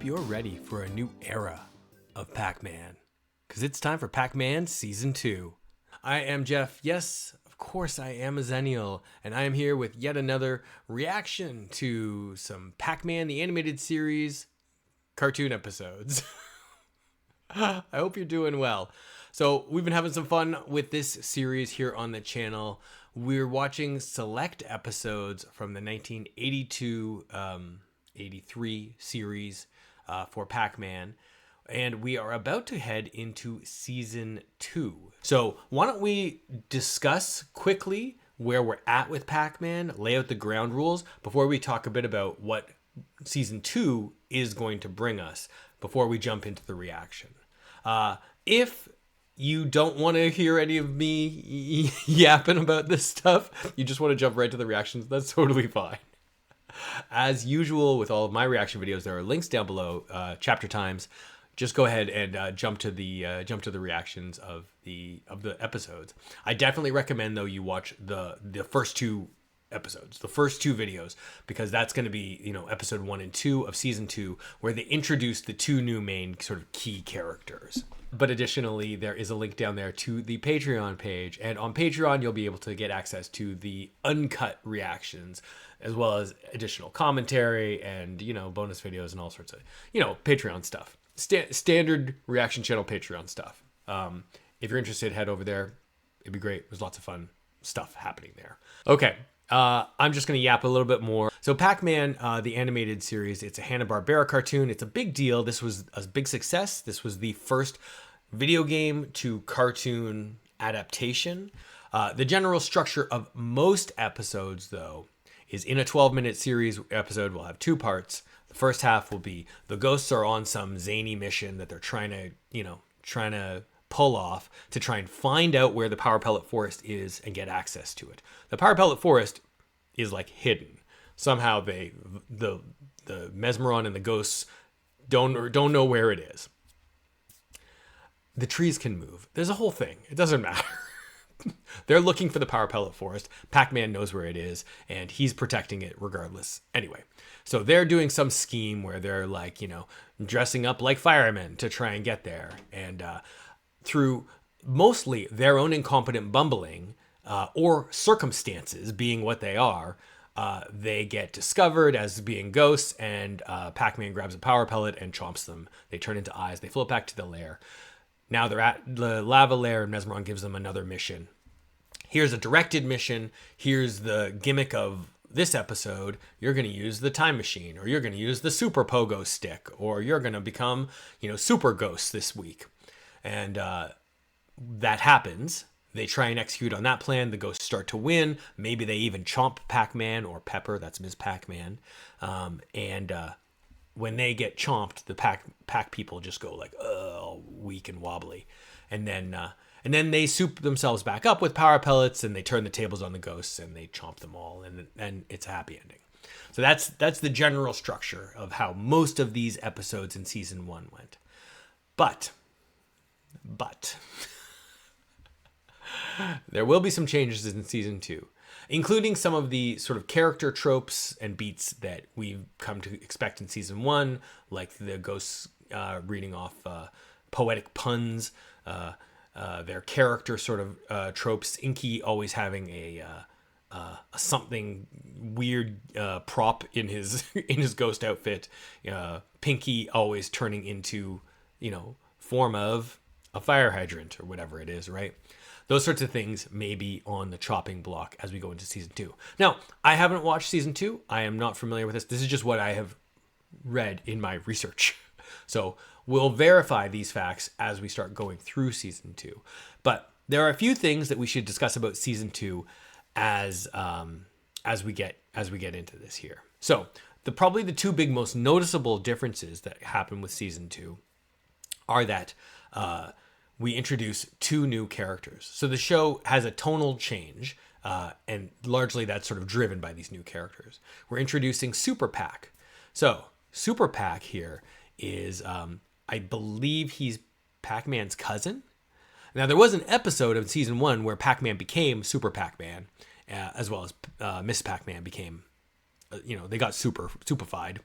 hope you're ready for a new era of Pac-Man, because it's time for Pac-Man Season 2. I am Jeff. Yes, of course I am a Xennial, and I am here with yet another reaction to some Pac-Man, the animated series, cartoon episodes. I hope you're doing well. So we've been having some fun with this series here on the channel. We're watching select episodes from the 1982-83 series for Pac-Man. And we are about to head into Season 2. So why don't we discuss quickly where we're at with Pac-Man, lay out the ground rules, before we talk a bit about what Season 2 is going to bring us, before we jump into the reaction. If you don't want to hear any of me yapping about this stuff, you just want to jump right to the reactions, that's totally fine. As usual with all of my reaction videos, there are links down below, chapter times. Just go ahead and jump to the reactions of the episodes. I definitely recommend though you watch the first two episodes, the first two videos, because that's going to be, you know, episode 1 and 2 of season 2, where they introduce the two new main sort of key characters. But additionally, there is a link down there to the Patreon page, and on Patreon you'll be able to get access to the uncut reactions, as well as additional commentary and, you know, bonus videos and all sorts of, you know, Patreon stuff. Standard reaction channel Patreon stuff. If you're interested, head over there. It'd be great. There's lots of fun stuff happening there. Okay. I'm just going to yap a little bit more. So Pac-Man, the animated series, it's a Hanna-Barbera cartoon. It's a big deal. This was a big success. This was the first video game to cartoon adaptation. The general structure of most episodes, though, is in a 12-minute series episode, we'll have two parts. The first half will be the ghosts are on some zany mission that they're trying to pull off to try and find out where the Power Pellet Forest is and get access to it. The Power Pellet Forest is like hidden. Somehow the Mezmaron and the ghosts don't know where it is. The trees can move. There's a whole thing. It doesn't matter. They're looking for the Power Pellet Forest. Pac-Man knows where it is, and he's protecting it regardless. Anyway, so they're doing some scheme where they're like, you know, dressing up like firemen to try and get there. And through mostly their own incompetent bumbling or circumstances being what they are, they get discovered as being ghosts, and Pac-Man grabs a power pellet and chomps them. They turn into eyes. They float back to the lair. Now they're at the lava lair, and Mezmaron gives them another mission. Here's a directed mission. Here's the gimmick of this episode. You're going to use the time machine, or you're going to use the super pogo stick, or you're going to become, you know, super ghosts this week. And that happens. They try and execute on that plan. The ghosts start to win. Maybe they even chomp Pac-Man or Pepper. That's Ms. Pac-Man. When they get chomped, the Pac people just go like, weak and wobbly. And then they soup themselves back up with power pellets, and they turn the tables on the ghosts, and they chomp them all, and it's a happy ending. So that's the general structure of how most of these episodes in season 1 went. But there will be some changes in season 2, including some of the sort of character tropes and beats that we've come to expect in season 1, like the ghosts reading off poetic puns, their character sort of tropes. Inky always having a something weird prop in his ghost outfit. Pinky always turning into, you know, form of a fire hydrant or whatever it is, right? Those sorts of things may be on the chopping block as we go into season 2. Now, I haven't watched season 2. I am not familiar with this. This is just what I have read in my research. So we'll verify these facts as we start going through season 2. But there are a few things that we should discuss about season 2 as we get into this here. So probably the two big most noticeable differences that happen with season 2 are that we introduce two new characters. So the show has a tonal change, and largely that's sort of driven by these new characters. We're introducing Super-Pac. So Super-Pac here is, I believe he's Pac-Man's cousin. Now, there was an episode of season 1 where Pac-Man became Super Pac-Man, as well as Miss Pac-Man became, they got superfied.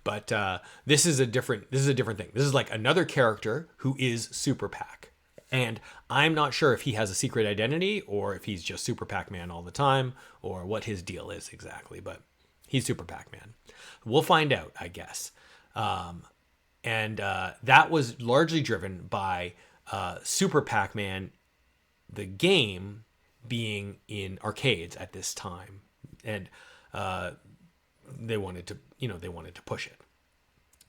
But this is a different thing. This is like another character who is Super-Pac. And I'm not sure if he has a secret identity or if he's just Super Pac-Man all the time or what his deal is exactly, but he's Super Pac-Man. We'll find out, I guess. And that was largely driven by Super Pac-Man, the game, being in arcades at this time. And they wanted to push it.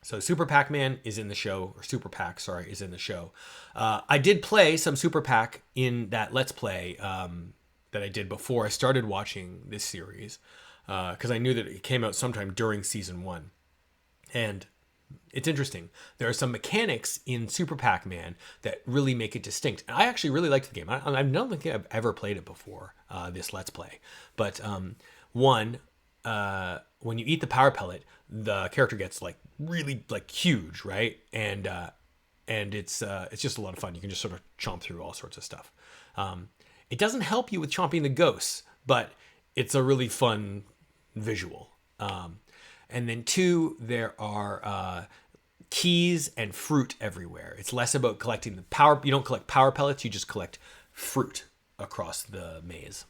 So Super Pac-Man is in the show, or Super-Pac, sorry, is in the show. I did play some Super-Pac in that Let's Play that I did before I started watching this series, because I knew that it came out sometime during season 1. And it's interesting. There are some mechanics in Super Pac-Man that really make it distinct. And I actually really liked the game. I don't think I've ever played it before, this Let's Play. But when you eat the power pellet, the character gets like really like huge, right? And it's just a lot of fun. You can just sort of chomp through all sorts of stuff. It doesn't help you with chomping the ghosts, but it's a really fun visual. And then 2, there are keys and fruit everywhere. It's less about collecting the power. You don't collect power pellets. You just collect fruit across the maze.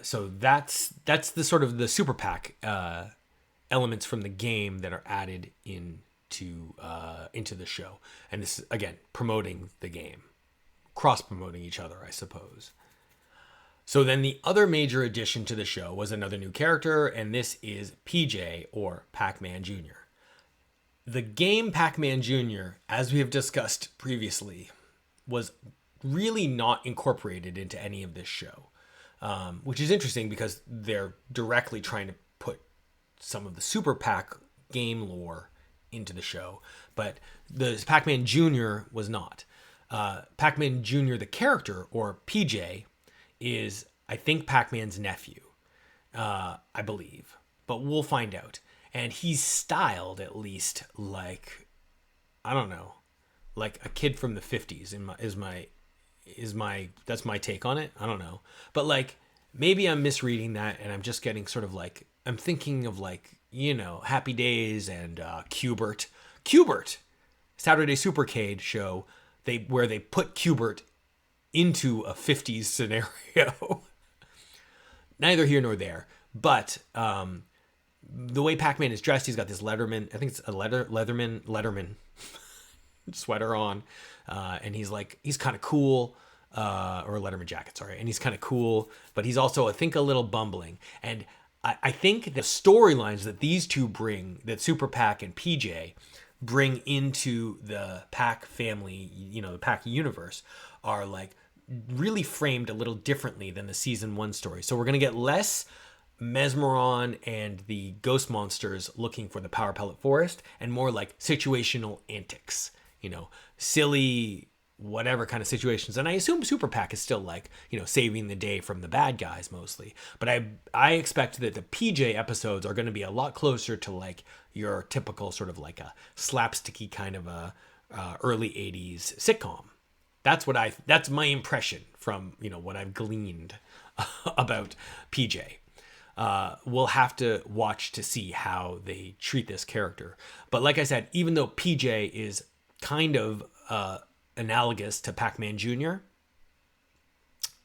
So that's the sort of the Super-Pac elements from the game that are added into the show. And this is, again, promoting the game, cross-promoting each other, I suppose. So then the other major addition to the show was another new character, and this is PJ, or Pac-Man Jr. The game Pac-Man Jr., as we have discussed previously, was really not incorporated into any of this show, which is interesting because they're directly trying to put some of the Super-Pac game lore into the show, but the Pac-Man Jr. was not. Pac-Man Jr., the character, or PJ, is, I think, Pac-Man's nephew, I believe, but we'll find out. And he's styled, at least, like, I don't know, like a kid from the 50s that's my take on it. I don't know. But like, maybe I'm misreading that and I'm just getting sort of like, I'm thinking of like, Happy Days and Q*bert, Saturday Supercade show, where they put Q*bert into a 50s scenario. Neither here nor there. But the way Pac-Man is dressed, he's got this Letterman, I think it's a Letterman sweater on. And he's kind of cool, or a Letterman jacket, sorry. And he's kind of cool, but he's also, I think, a little bumbling. And I think the storylines that these two bring, that Super-Pac and PJ bring into the Pac family, the Pac universe, are like really framed a little differently than the season 1 story. So we're going to get less Mezmaron and the ghost monsters looking for the power pellet forest, and more like situational antics, silly whatever kind of situations. And I assume Super-Pac is still like, saving the day from the bad guys mostly. But I expect that the PJ episodes are going to be a lot closer to like your typical sort of like a slapsticky kind of a early 80s sitcom. That's my impression from, what I've gleaned about PJ. We'll have to watch to see how they treat this character. But like I said, even though PJ is kind of analogous to Pac-Man Jr.,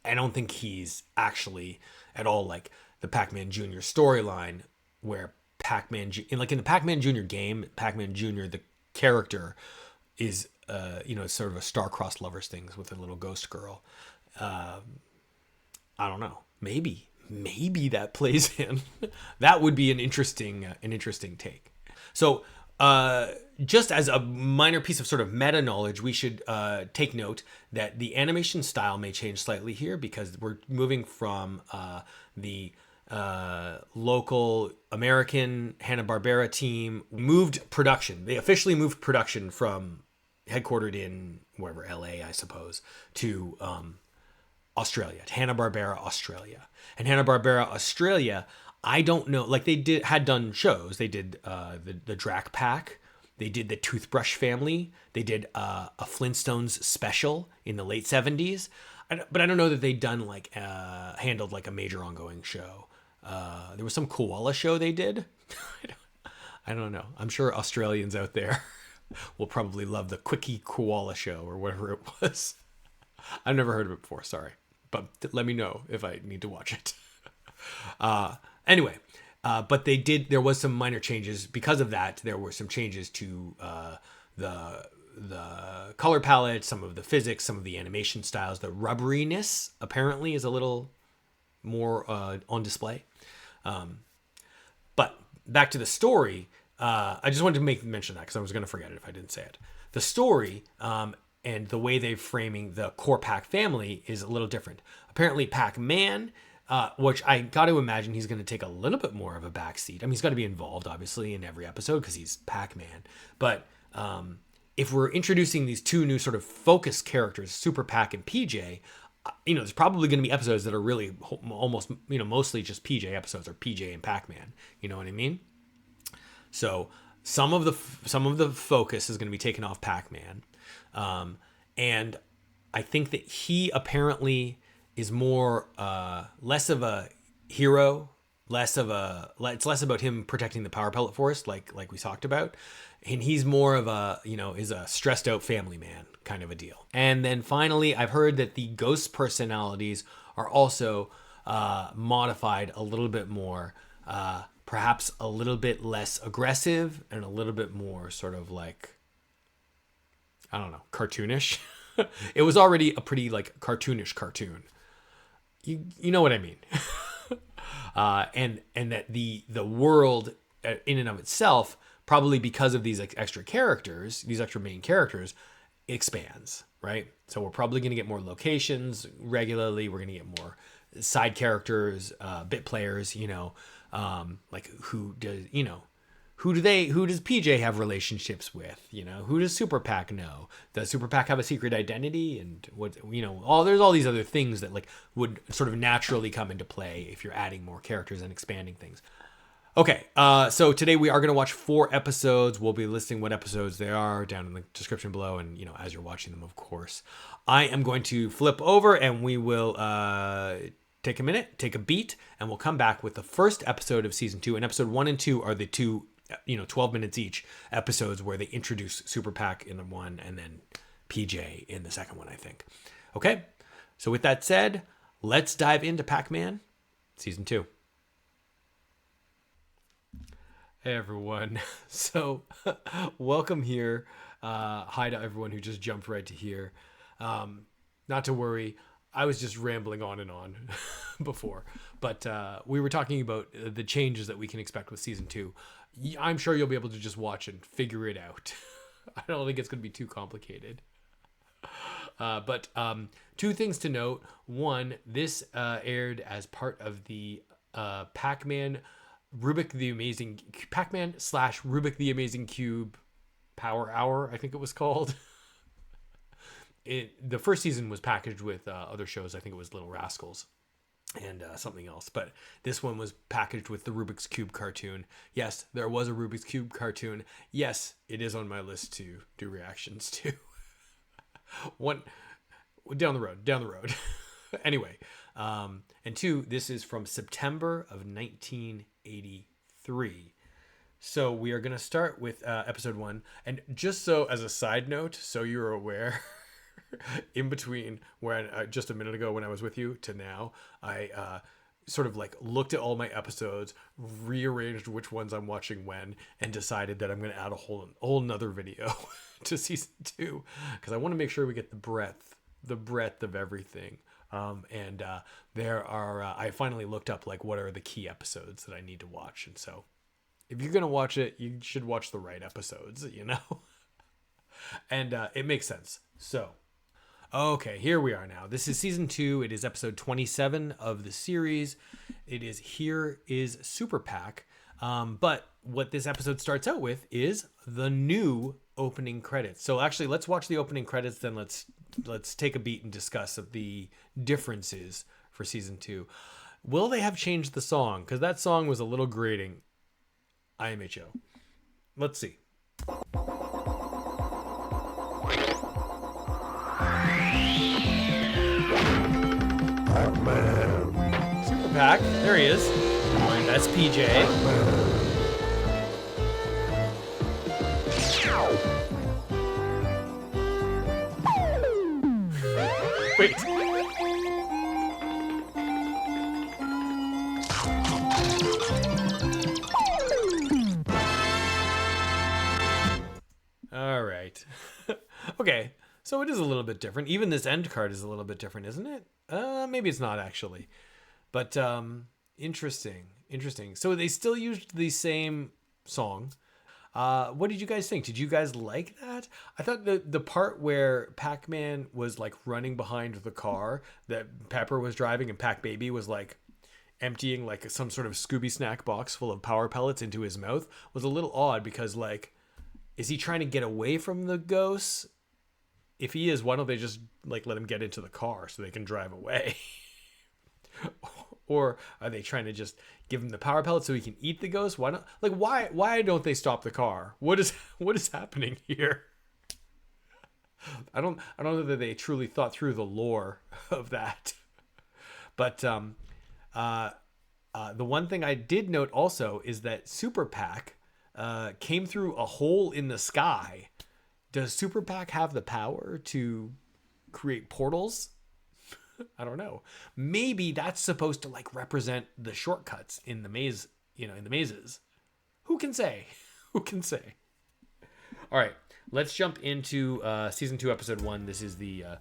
I don't think he's actually at all like the Pac-Man Jr. storyline, where Pac-Man, in the Pac-Man Jr. game, Pac-Man Jr., the character is, sort of a star-crossed lovers things with a little ghost girl. I don't know. Maybe that plays in. That would be an interesting take. So, just as a minor piece of sort of meta knowledge, we should take note that the animation style may change slightly here, because we're moving from the local American Hanna-Barbera team moved production. They officially moved production from headquartered in wherever, LA, I suppose, to Australia, Hanna-Barbera Australia. And Hanna-Barbera Australia, I don't know, like they had done shows. They did the Drac Pack. They did the Toothbrush Family. They did a Flintstones special in the late 70s. But I don't know that they'd done handled like a major ongoing show. There was some koala show they did. I don't know. I'm sure Australians out there will probably love the Quickie Koala Show or whatever it was. I've never heard of it before, sorry. But let me know if I need to watch it. Anyway, but there was some minor changes. Because of that, there were some changes to the color palette, some of the physics, some of the animation styles. The rubberiness apparently is a little more on display. But back to the story, I just wanted to mention that because I was going to forget it if I didn't say it. The story and the way they're framing the core Pac family is a little different. Apparently, Pac-Man, which I got to imagine he's going to take a little bit more of a backseat. I mean, he's got to be involved, obviously, in every episode because he's Pac-Man. But if we're introducing these two new sort of focus characters, Super-Pac and PJ, there's probably going to be episodes that are really almost, mostly just PJ episodes or PJ and Pac-Man. You know what I mean? So some of the focus is going to be taken off Pac-Man. And I think that he apparently is more, less of a hero, it's less about him protecting the power pellet forest, like we talked about. And he's more of is a stressed out family man kind of a deal. And then finally, I've heard that the ghost personalities are also, modified a little bit more, perhaps a little bit less aggressive and a little bit more sort of like, I don't know, cartoonish. It was already a pretty like cartoonish cartoon. You know what I mean? And that the world in and of itself, probably because of these extra characters, these extra main characters, expands, right? So we're probably going to get more locations regularly. We're going to get more side characters, bit players, like who does PJ have relationships with? Who does Super-Pac know? Does Super-Pac have a secret identity? And there's all these other things that like would sort of naturally come into play if you're adding more characters and expanding things. Okay, so today we are going to watch 4 episodes. We'll be listing what episodes they are down in the description below, and as you're watching them, of course. I am going to flip over, and we will take a minute, take a beat, and we'll come back with the first episode of season 2. And episode 1 and 2 are the two 12 minutes each episodes where they introduce Super-Pac in the one and then PJ in the second one, I think. Okay, so with that said, let's dive into Pac-Man season 2. Hey everyone, so welcome here. Hi to everyone who just jumped right to here. Not to worry, I was just rambling on and on before, but we were talking about the changes that we can expect with season 2. I'm sure you'll be able to just watch and figure it out. I don't think it's going to be too complicated. But 2 things to note. One, this aired as part of the Pac-Man Rubik the Amazing Pac-Man / Rubik the Amazing Cube Power Hour, I think it was called. The first season was packaged with other shows. I think it was Little Rascals and something else. But this one was packaged with the Rubik's Cube cartoon. Yes, there was a Rubik's Cube cartoon. Yes, it is on my list to do reactions to. One down the road. Anyway, and 2, this is from September of 1983. So we are going to start with episode 1. And just so as a side note, so you're aware, in between when just a minute ago when I was with you to now, I sort of like looked at all my episodes, rearranged which ones I'm watching when, and decided that I'm going to add a whole nother video to season 2 because I want to make sure we get the breadth of everything. And there are, I finally looked up like what are the key episodes that I need to watch. And so if you're going to watch it, you should watch the right episodes, and it makes sense. So, okay, here we are now. This is season 2. It is episode 27 of the series. It is Here is Super-Pac. But what this episode starts out with is the new opening credits. So actually, let's watch the opening credits, then let's take a beat and discuss the differences for season 2. Will they have changed the song? Because that song was a little grating. IMHO. Let's see. Pac-Man. Super-Pac, there he is. That's PJ. Pac-Man. Wait. All right. Okay. So it is a little bit different. Even this end card is a little bit different, isn't it? Maybe it's not actually. But interesting. So they still used the same song. What did you guys think? Did you guys like that? I thought the part where Pac-Man was like running behind the car that Pepper was driving and Pac-Baby was like emptying like some sort of Scooby snack box full of power pellets into his mouth was a little odd because like, is he trying to get away from the ghosts? If he is, why don't they just like let him get into the car so they can drive away? Or are they trying to just give him the power pellet so he can eat the ghost? Why not? Like, why don't they stop the car? What is happening here? I don't know that they truly thought through the lore of that. But the one thing I did note also is that Super-Pac came through a hole in the sky. Does Super-Pac have the power to create portals? I don't know. Maybe that's supposed to like represent the shortcuts in the maze, in the mazes. Who can say? Who can say? All right, let's jump into season 2, episode 1. This is the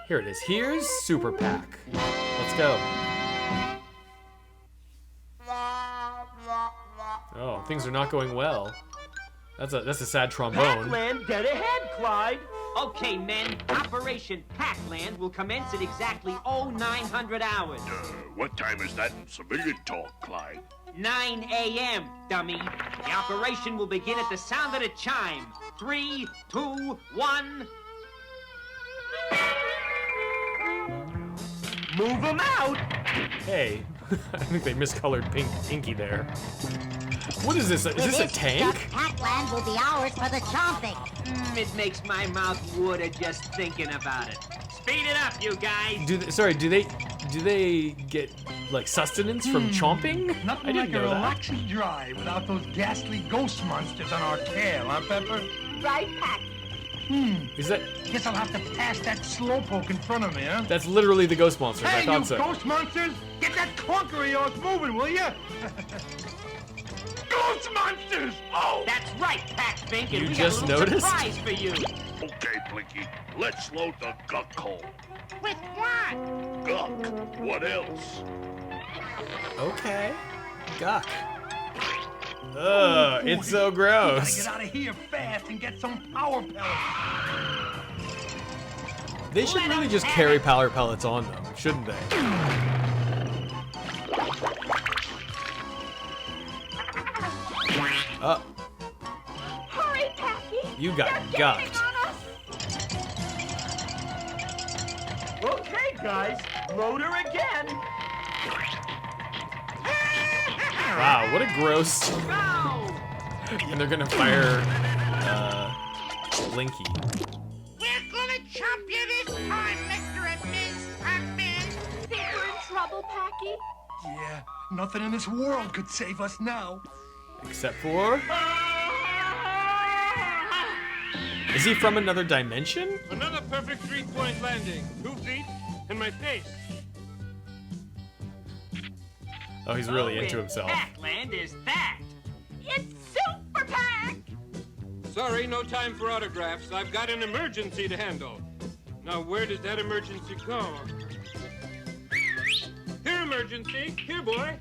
here it is. Here's Super-Pac. Let's go. Oh, things are not going well. That's a sad trombone. Pac-Land dead ahead, Clyde. Okay, men. Operation Pac-Land will commence at exactly 0900 hours. What time is that in civilian talk, Clyde? 9 a.m., dummy. The operation will begin at the sound of the chime. 3, 2, 1. Move them out! Hey, I think they miscolored Pinky there. What is this? Is this a tank? Pac-Land will be ours for the chomping. It makes my mouth water just thinking about it. Speed it up, you guys! Do they get like sustenance from chomping? Nothing like a relaxing drive without those ghastly ghost monsters on our tail, huh, Pepper? Right, Pac. Is that? Guess I'll have to pass that slowpoke in front of me, huh? That's literally the ghost monsters. Hey, I thought you so. ghost monsters! Get that clunker of yours moving, will ya? Ghost monsters! Oh! That's right, Pac-Fink, and You we just got a little noticed? surprise for you. Okay, Blinky, let's load the guck hole. With what? Guck. What else? Okay. Guck. Ugh, it's so gross. Gotta get out of here fast and get some power pellets. They should really just carry power pellets on them, shouldn't they? Hurry, Packy. You got gucked. Okay, guys, load her again. Wow, what a gross. Go! And they're gonna fire Blinky. We're gonna chomp you this time, Mr. and Miss Pac-Man. Think we're in trouble, Packy? Yeah, nothing in this world could save us now. Except for... Is he from another dimension? Another perfect 3-point landing. 2 feet in my face. Oh, he's really into himself. Pac-Land is that? It's Super-Pac. Sorry, no time for autographs. I've got an emergency to handle. Now, where does that emergency go? Here, emergency. Here, boy.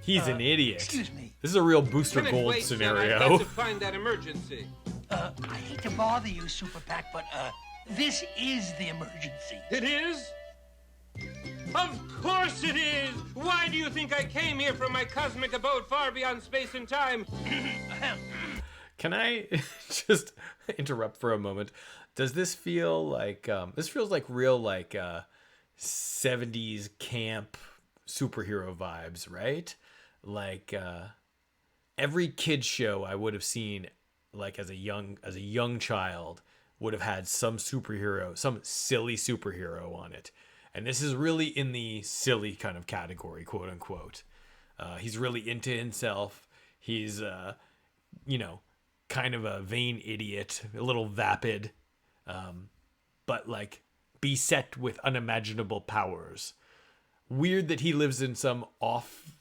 He's an idiot. Excuse me. This is a real Booster Can it Gold wait, son? I've scenario. got to find that emergency. I hate to bother you, Super-Pac, but, this is the emergency. It is? Of course it is! Why do you think I came here from my cosmic abode far beyond space and time? Can I just interrupt for a moment? Does this feel like this feels like real like 70s camp superhero vibes, right? Like every kid's show I would have seen like as a young child would have had some superhero, some silly superhero on it. And this is really in the silly kind of category, quote unquote. He's really into himself. He's, kind of a vain idiot, a little vapid. but like beset with unimaginable powers. Weird that he lives in some off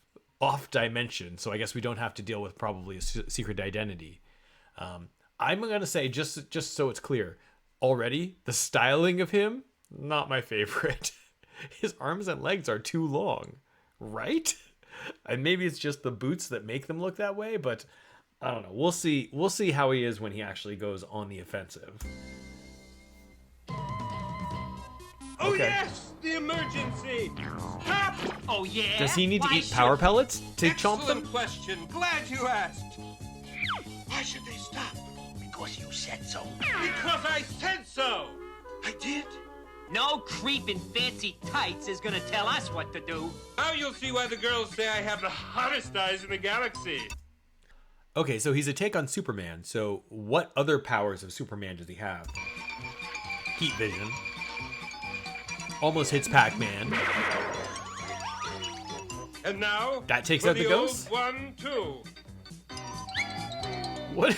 dimension, so I guess we don't have to deal with probably a secret identity. I'm gonna say, just so it's clear, already the styling of him, not my favorite. His arms and legs are too long, right? And maybe it's just the boots that make them look that way, but I don't know. We'll see how he is when he actually goes on the offensive. Oh, Okay. yes! The emergency! Stop! Oh, yeah? Does he need to Why eat power pellets to chomp Excellent them? question. Glad you asked. Why should they stop? Because you said so. Because I said so! I did. No creep in fancy tights is gonna tell us what to do. Now you'll see why the girls say I have the hottest eyes in the galaxy. Okay, so he's a take on Superman. So what other powers of Superman does he have? Heat vision. Almost hits Pac-Man. And now, That takes for out the old ghost? 1, 2. What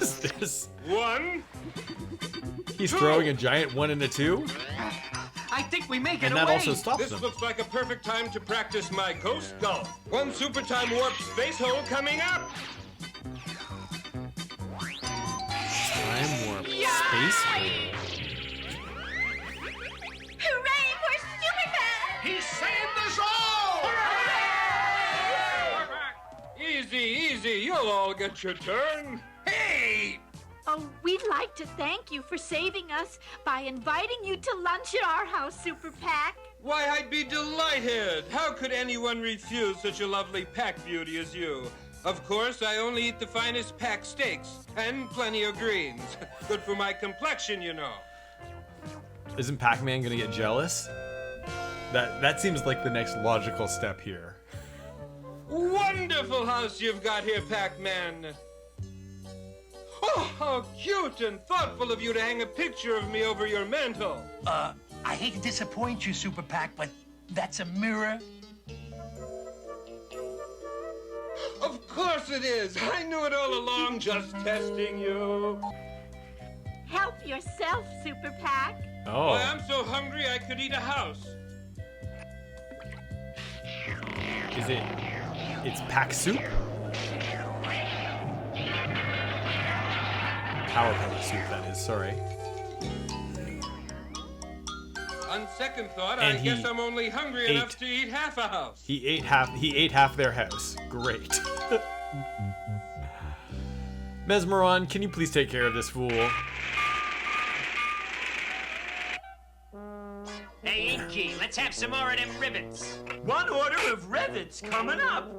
is this? 1. He's throwing a giant 1 and a 2? I think we make it And that away. also stops This him. looks like a perfect time to practice my ghost golf. 1 super time warp space hole coming up. Time warp space hole. Hooray for Super-Pac! He saved us all! Easy, easy. You'll all get your turn. Hey! Oh, we'd like to thank you for saving us by inviting you to lunch at our house, Super-Pac. Why, I'd be delighted. How could anyone refuse such a lovely pack beauty as you? Of course, I only eat the finest pack steaks and plenty of greens. Good for my complexion, you know. Isn't Pac-Man gonna get jealous? That seems like the next logical step here. Wonderful house you've got here, Pac-Man. Oh, how cute and thoughtful of you to hang a picture of me over your mantel. I hate to disappoint you, Super-Pac, but that's a mirror. Of course it is. I knew it all along, just testing you. Help yourself, Super-Pac. Oh. Why, I'm so hungry I could eat a house. Is it? It's Pac soup? Power pellet soup, that is. Sorry. On second thought, And I guess he I'm only hungry ate- enough to eat half a house. He ate half their house. Great. Mezmaron, can you please take care of this fool? Hey, Inky, let's have some more of them ribbons. One order of rivets coming up.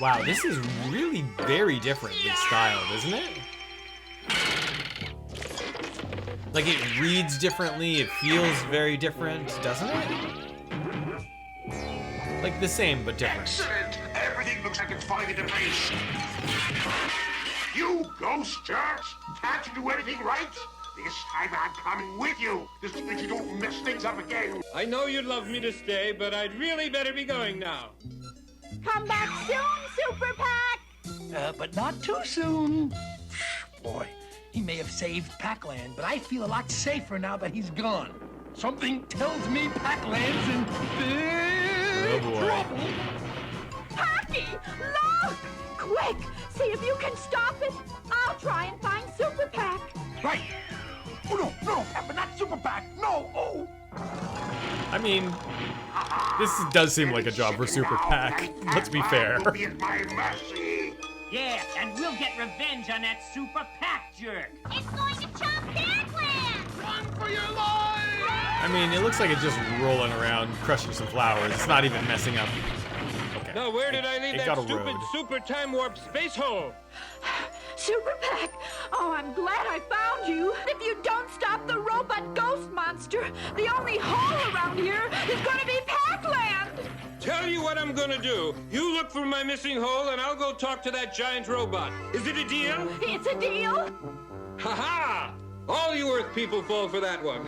Wow, this is really very differently styled, isn't it? Like, it reads differently, it feels very different, doesn't it? Like the same, but different. Excellent. Everything looks like it's falling into place. You ghost jerks! Can't you do anything right? This time I'm coming with you, just so that you don't mess things up again. I know you'd love me to stay, but I'd really better be going now. Come back soon, Super-Pac. But not too soon. Boy, he may have saved Pac-Land, but I feel a lot safer now that he's gone. Something tells me Pac-Land's in big Oh, boy. trouble. Packy, look! Quick, see if you can stop it. I'll try and find Super-Pac. Right. Oh, no, Pepper, not Super-Pac. No, oh. I mean, this does seem like a job for Super-Pac. Let's be fair. Will be at my mercy. Yeah, and we'll get revenge on that Super-Pac jerk. It's going to chomp Pac-Land! Run for your life! I mean, it looks like it's just rolling around, crushing some flowers. It's not even messing up. Okay. Now, where did I leave It that got a stupid road. super time warp space hole? Super-Pac, oh, I'm glad I found you. If you don't stop the robot ghost monster, the only hole around here is going to be Pac-Land. Tell you what I'm gonna do. You look for my missing hole, and I'll go talk to that giant robot. Is it a deal? It's a deal. Ha-ha! All you Earth people fall for that one.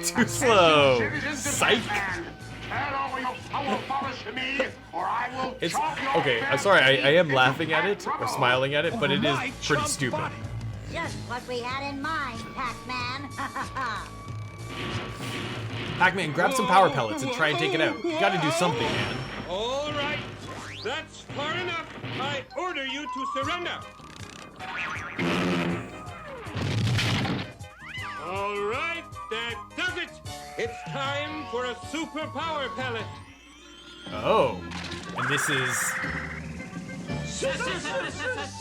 Too slow. Citizens of Psych. Pac-Man, turn over your power powers to me, or I will It's chop your okay. I'm fat sorry. I am into laughing at fat it or rubble. smiling at it, but it is My pretty chump stupid. body. Just what we had in mind, Pac-Man. Pac-Man, grab some power pellets and try and take it out. You gotta do something, man. All right, that's far enough. I order you to surrender. All right, that does it. It's time for a super power pellet. Oh, and this is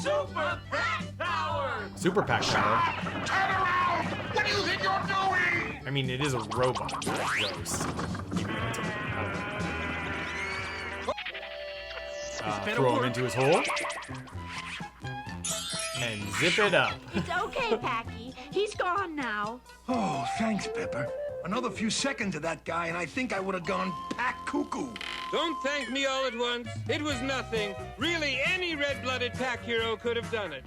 Super-Pac power! Super-Pac power. Turn around! What do you think you're doing? I mean, it is a robot, not a ghost. Maybe that's a, I don't know. Throw him into his hole. And zip it up. It's okay, Packy. He's gone now. Oh, thanks, Pepper. Another few seconds of that guy, and I think I would have gone Pac-cuckoo. Don't thank me all at once. It was nothing. Really, any red-blooded Pac hero could have done it.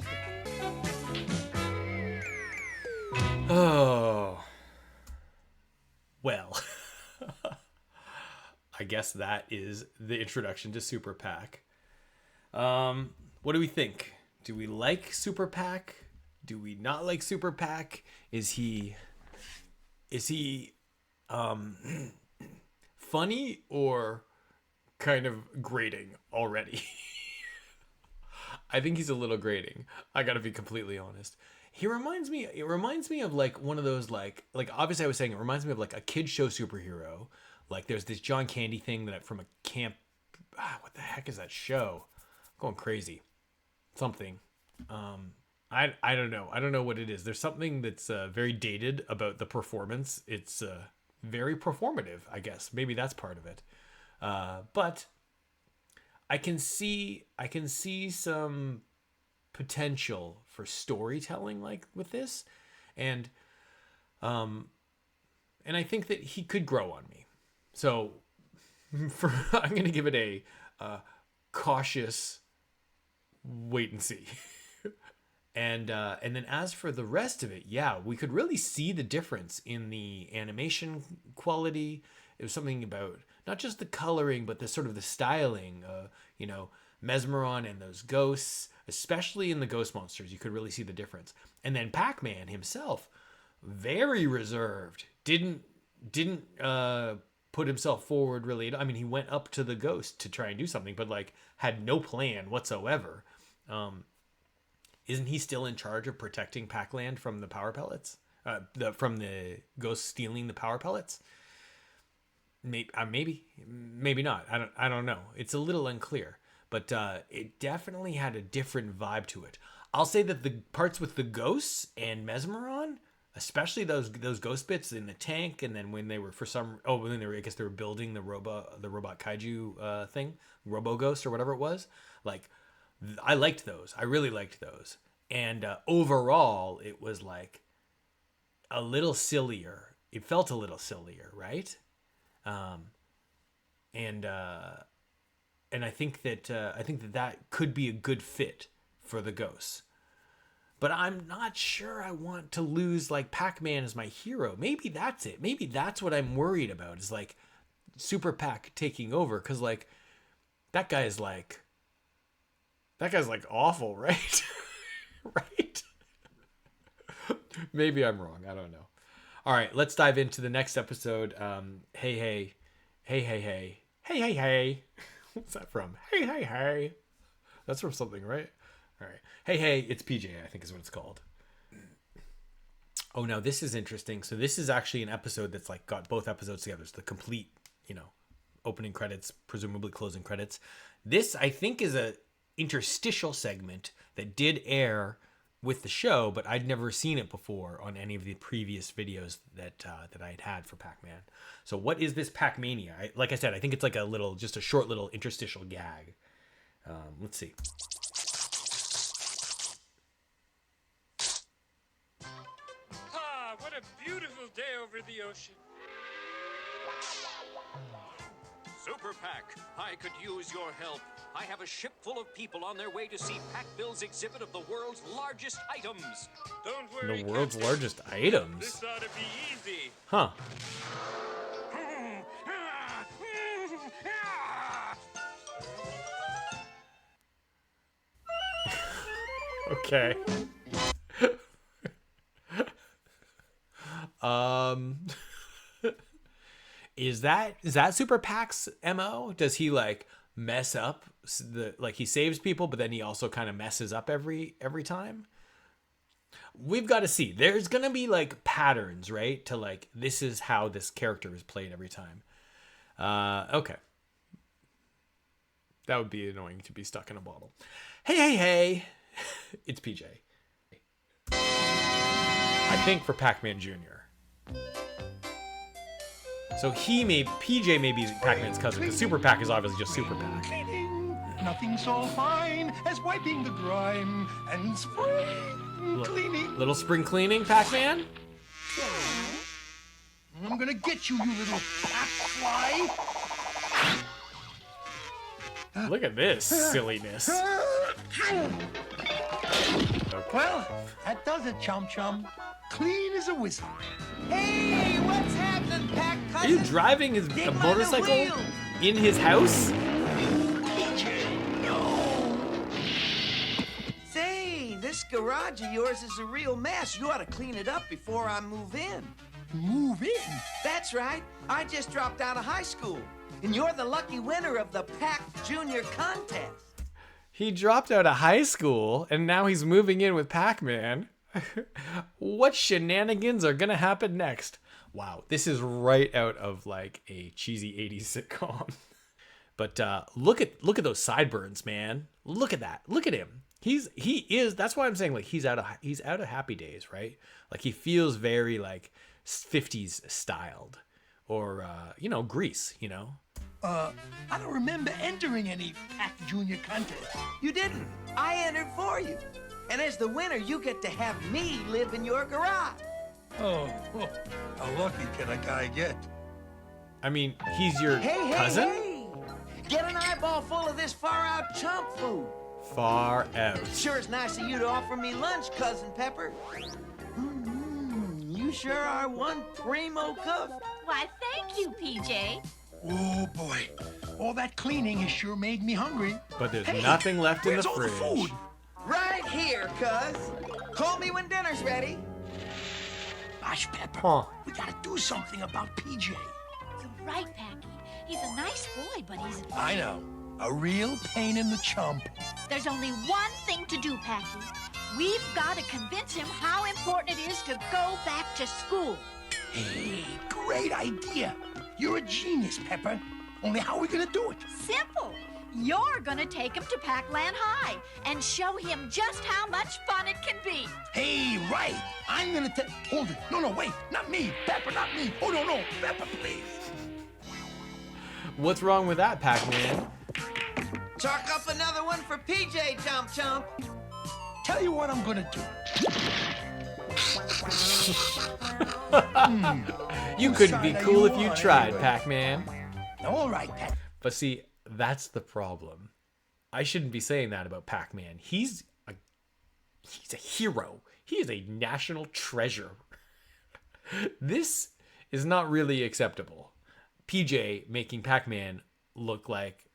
Oh. Well. I guess that is the introduction to Super-Pac. What do we think? Do we like Super-Pac? Do we not like Super-Pac? Is he funny or kind of grating already? I think he's a little grating. I gotta be completely honest. It reminds me of like one of those like obviously I was saying it reminds me of like a kid show superhero. Like there's this John Candy thing that from a camp. What the heck is that show? I'm going crazy. Something. I don't know. I don't know what it is. There's something that's very dated about the performance. It's very performative, I guess. Maybe that's part of it. But I can see some potential for storytelling like with this, and I think that he could grow on me. So I'm going to give it a cautious wait and see. And then as for the rest of it, yeah, we could really see the difference in the animation quality. It was something about not just the coloring, but the sort of the styling. Mezmaron and those ghosts, especially in the ghost monsters, you could really see the difference. And then Pac-Man himself, very reserved, didn't put himself forward really. I mean, he went up to the ghost to try and do something, but like had no plan whatsoever. Isn't he still in charge of protecting Pac-Land from the power pellets? From the ghosts stealing the power pellets? Maybe not. I don't know. It's a little unclear, but it definitely had a different vibe to it. I'll say that the parts with the ghosts and Mezmaron, especially those ghost bits in the tank, and then when they were I guess they were building the robot kaiju thing, Robo Ghost or whatever it was. Like, I liked those. I really liked those. And overall, it was like a little sillier. It felt a little sillier, right? And I think that could be a good fit for the ghosts. But I'm not sure I want to lose like Pac-Man as my hero. Maybe that's it. Maybe that's what I'm worried about is like Super-Pac taking over, because like that guy's like awful, right? Right? Maybe I'm wrong. I don't know. All right, let's dive into the next episode. Hey. What's that from? Hey. That's from something, right? All right. Hey, it's PJ, I think is what it's called. Oh, now this is interesting. So this is actually an episode that's like got both episodes together. It's the complete, opening credits, presumably closing credits. This, I think, is a interstitial segment that did air with the show, but I'd never seen it before on any of the previous videos that I had for Pac-Man. So what is this Pac-Mania? Like I said, I think it's like just a short little interstitial gag. Let's see. Ah, what a beautiful day over the ocean. Super-Pac, I could use your help. I have a ship full of people on their way to see Pac-Bill's exhibit of the world's largest items. Don't worry, The world's Captain. largest items? This ought to be easy. Huh. Okay. Is that Super-Pac's MO? Does he like mess up he saves people, but then he also kind of messes up every time? We've got to see. There's gonna be like patterns, right? To like, this is how this character is played every time. Okay. That would be annoying to be stuck in a bottle. Hey. It's PJ. I think for Pac-Man Jr. So PJ may be Pac-Man's cousin, because Super-Pac is obviously just Super-Pac. Nothing so fine as wiping the grime and spring cleaning. Little spring cleaning, Pac-Man? I'm gonna get you, you little pack fly. Look at this silliness. Okay. Well, that does it, Chum Chum. Clean as a whistle. Hey, what's happening, Pac Are you driving a motorcycle in his house? Say, this garage of yours is a real mess. You ought to clean it up before I move in. Move in? That's right. I just dropped out of high school, and you're the lucky winner of the Pac Junior contest. He dropped out of high school, and now he's moving in with Pac-Man. What shenanigans are gonna happen next? Wow, this is right out of like a cheesy 80s sitcom. But look at those sideburns, man. Look at that. Look at him. He is. That's why I'm saying like he's out of Happy Days, right? Like he feels very like 50s styled, or Grease, I don't remember entering any Pac Junior contest. You didn't. I entered for you. And as the winner, you get to have me live in your garage. Oh, how lucky can a guy get? I mean, he's your cousin? Hey. Get an eyeball full of this far-out chump food. Far out. Sure is nice of you to offer me lunch, Cousin Pepper. You sure are one primo cook. Why, thank you, PJ. Oh, boy. All that cleaning has sure made me hungry. But there's nothing left in the fridge. All the food? Right here, cuz. Call me when dinner's ready. Gosh, Pepper, we gotta do something about PJ. You're right, Packy. He's a nice boy, but he's... I know. A real pain in the chump. There's only one thing to do, Packy. We've got to convince him how important it is to go back to school. Hey, great idea. You're a genius, Pepper. Only how are we gonna do it? Simple. You're gonna take him to Pac-Land High and show him just how much fun it can be. Hey, right. I'm gonna hold it. No, wait. Not me. Pepper, not me. Oh, no. Pepper, please. What's wrong with that, Pac-Man? Chalk up another one for PJ, Chomp. Tell you what I'm gonna do. You couldn't be cool if you tried, Pac-Man. All right, Pac. But see, that's the problem. I shouldn't be saying that about Pac-Man. He's a hero. He is a national treasure. This is not really acceptable. PJ making Pac-Man look like,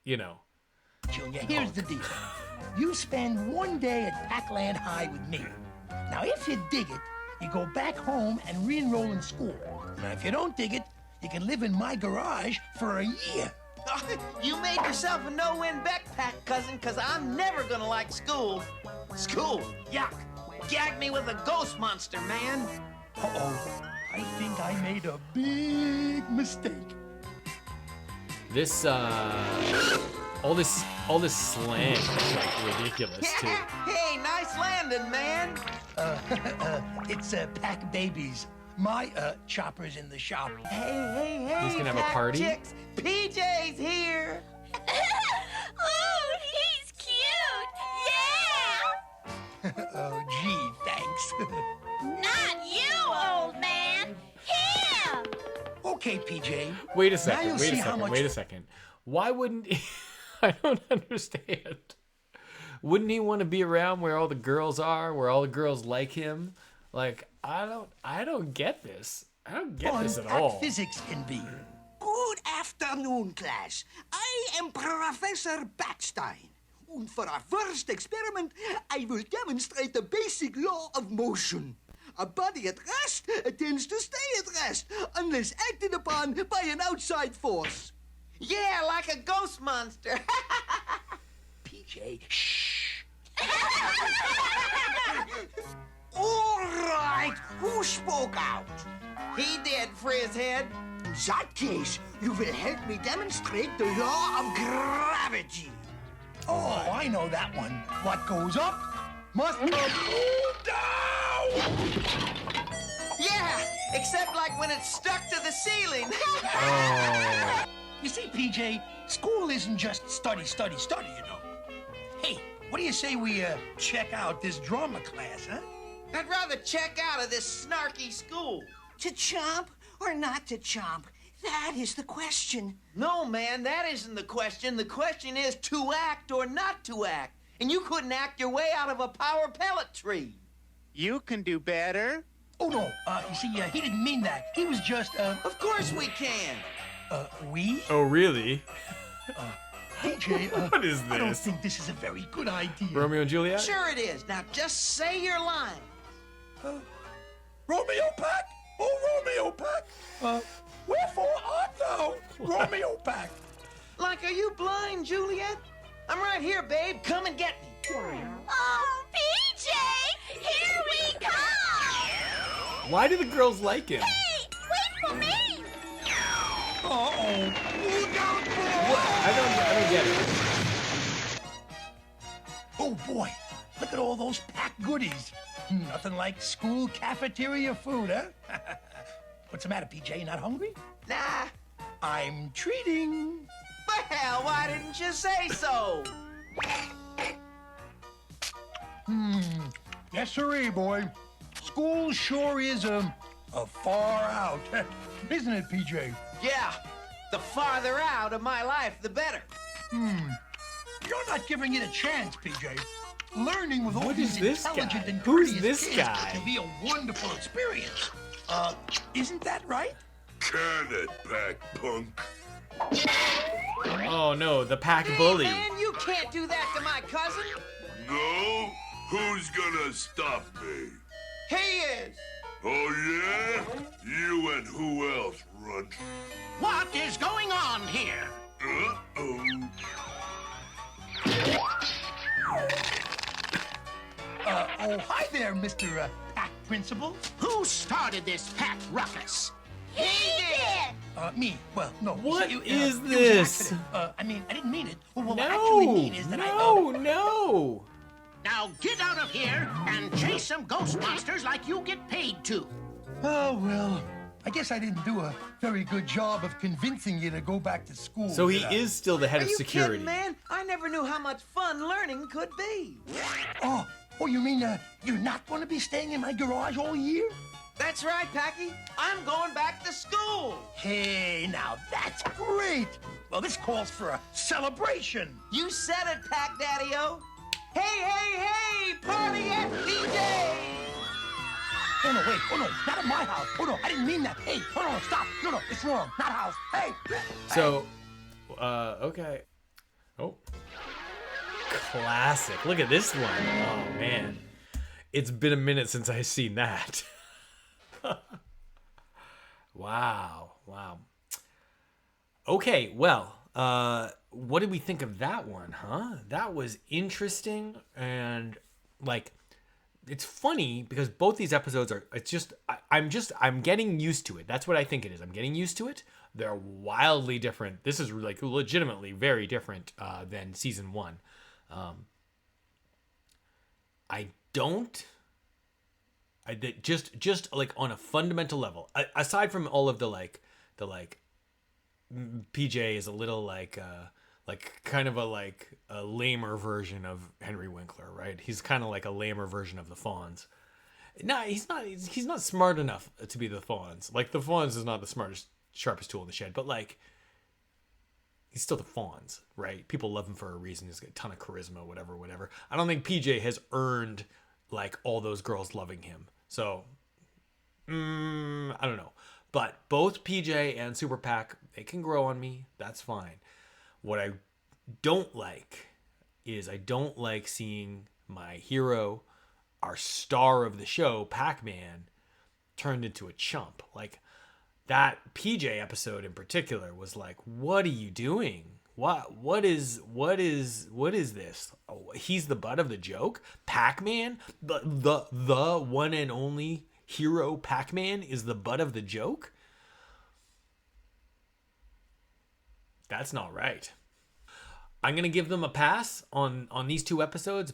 Junior, here's the deal. You spend one day at Pac-Land High with me. Now, if you dig it, you go back home and re-enroll in school. Now, if you don't dig it, you can live in my garage for a year. You made yourself a no-win bet, cousin, because I'm never gonna like school. School? Yuck. Gag me with a ghost monster, man. Uh-oh. I think I made a big mistake. This, all this slang is like ridiculous too. Hey, nice landing, man. It's Pac Babies. My chopper's in the shop. Hey. He's gonna have a party? Chicks. PJ's here. Ooh, he's cute. Yeah. Oh, gee, thanks. Not you, old man. Him. Okay, PJ. Wait a Now second. you'll Wait see a how second. much- Wait a second. Why wouldn't he? I don't understand. Wouldn't he want to be around where all the girls are, where all the girls like him? Like, I don't get this. I don't get this at all. Physics can be. Good afternoon, class. I am Professor Batstein. And for our first experiment, I will demonstrate the basic law of motion. A body at rest tends to stay at rest unless acted upon by an outside force. Yeah, like a ghost monster. PJ, shh. All right, who spoke out? He did, Frizzhead. In that case, you will help me demonstrate the law of gravity. Oh, I know that one. What goes up must come down! Yeah, except like when it's stuck to the ceiling. You see, PJ, school isn't just study, study, study, you know. Hey, what do you say we check out this drama class, huh? I'd rather check out of this snarky school. To chomp or not to chomp? That is the question. No, man, that isn't the question. The question is to act or not to act. And you couldn't act your way out of a power pellet tree. You can do better. Oh, no, you see, he didn't mean that. He was just, Of course we can. We? Oh, really? PJ, what is I don't this? think this is a very good idea. Romeo and Juliet? Sure it is. Now just say your line. Romeo Pac? Oh, Romeo Pac? Wherefore art thou, Romeo Pac? Like, are you blind, Juliet? I'm right here, babe. Come and get me. Oh, PJ! Here we come! Why do the girls like him? Hey, wait for me! Uh-oh. Look out, boy! What? I don't get it. Oh, boy. Look at all those Pac goodies. Nothing like school cafeteria food, huh? What's the matter, PJ? Not hungry? Nah. I'm treating. Well, why didn't you say so? Yes, sirree, boy. School sure is a far out, isn't it, PJ? Yeah. The farther out of my life, the better. You're not giving it a chance, PJ. Learning with all What these is this intelligent guy? and Who's courteous this kids guy? can be a wonderful experience. Isn't that right? Can it, Pac Punk? Oh no, the Pac bully. Man, you can't do that to my cousin. No? Who's gonna stop me? He is. Oh, yeah? You and who else, Runt? What is going on here? Uh-oh. Oh, hi there, Mr. Pac Principal. Who started this Pac ruckus? He did! Me. Well, no. What you see, is it was an this? accident. I mean, I didn't mean it. Well, what I No, actually mean is that no. Now get out of here and chase some ghost monsters like you get paid to. Oh, well, I guess I didn't do a very good job of convincing you to go back to school. So he did I? is still the head Are of you security. kidding, man? I never knew how much fun learning could be. Oh, you mean you're not going to be staying in my garage all year? That's right, Packy. I'm going back to school. Hey, now that's great. Well, this calls for a celebration. You said it, Pac Daddy-O. Hey, hey, hey! Party at PJ! Oh, no, wait. Oh, no, not at my house. Oh, no, I didn't mean that. Hey, oh, no, stop. No, it's wrong. Not house. Hey. So, okay. Oh. Classic. Look at this one. Oh, man. It's been a minute since I've seen that. Wow. Okay, well, what did we think of that one, huh? That was interesting, and like, it's funny because both these episodes are, it's just, I'm getting used to it. That's what I think it is. I'm getting used to it. They're wildly different. This is like legitimately very different than season 1. Just like on a fundamental level, aside from all of the PJ is a little like kind of a lamer version of Henry Winkler, right? He's kind of like a lamer version of the Fonz. No, he's not smart enough to be the Fonz. Like the Fonz is not the smartest, sharpest tool in the shed, but like he's still the Fonz, right? People love him for a reason. He's got a ton of charisma, whatever. I don't think PJ has earned like all those girls loving him. So, I don't know. But both PJ and Super-Pac, they can grow on me. That's fine. What I don't like is I don't like seeing my hero our star of the show, Pac-Man, turned into a chump. Like, that PJ episode in particular was like, what are you doing? What is this? Oh, he's the butt of the joke? Pac-Man? The one and only hero Pac-Man is the butt of the joke? That's not right. I'm going to give them a pass on these 2 episodes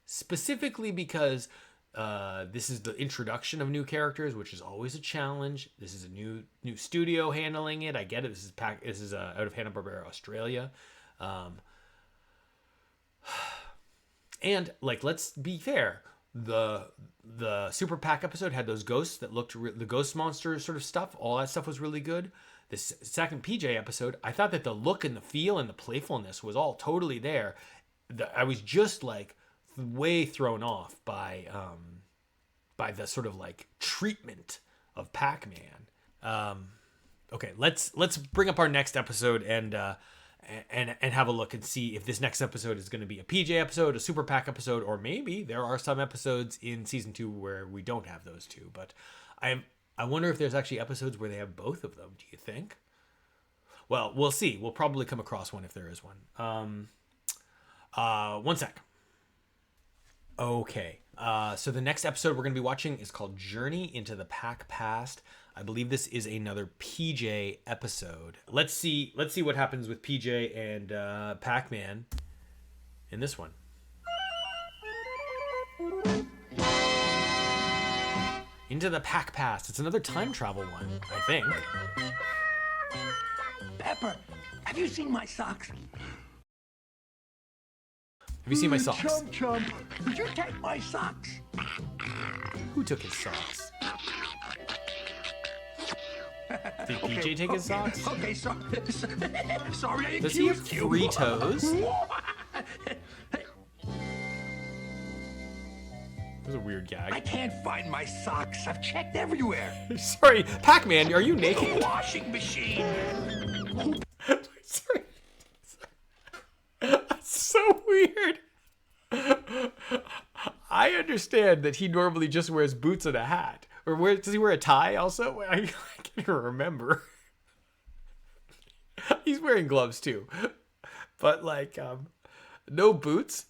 specifically because this is the introduction of new characters, which is always a challenge. This is a new studio handling it. I get it. This is out of Hanna-Barbera, Australia. And like, let's be fair. The Super-Pac episode had those ghosts that looked the ghost monster sort of stuff. All that stuff was really good. This second PJ episode, I thought that the look and the feel and the playfulness was all totally there. I was just like way thrown off by the sort of like treatment of Pac-Man. Okay, let's bring up our next episode and have a look and see if this next episode is going to be a PJ episode, a Super-Pac episode, or maybe there are some episodes in season 2 where we don't have those two. But I wonder if there's actually episodes where they have both of them. Do you think? Well, we'll see. We'll probably come across one if there is one. One sec. Okay. So the next episode we're going to be watching is called Journey into the Pac-Past. I believe this is another PJ episode. Let's see what happens with PJ and Pac-Man in this one. Into the Pac-Past. It's another time travel one, I think. Pepper, have you seen my socks? Have you seen my socks? Chomp, did you take my socks? Who took his socks? Did PJ take his socks? Okay, sorry, I Does he have accused you. 3 toes? That was a weird gag. I can't find my socks. I've checked everywhere. Sorry, Pac-Man, are you naked? Washing machine. Sorry. That's so weird. I understand that he normally just wears boots and a hat. Or does he wear a tie also? I can't even remember. He's wearing gloves too. But like, no boots.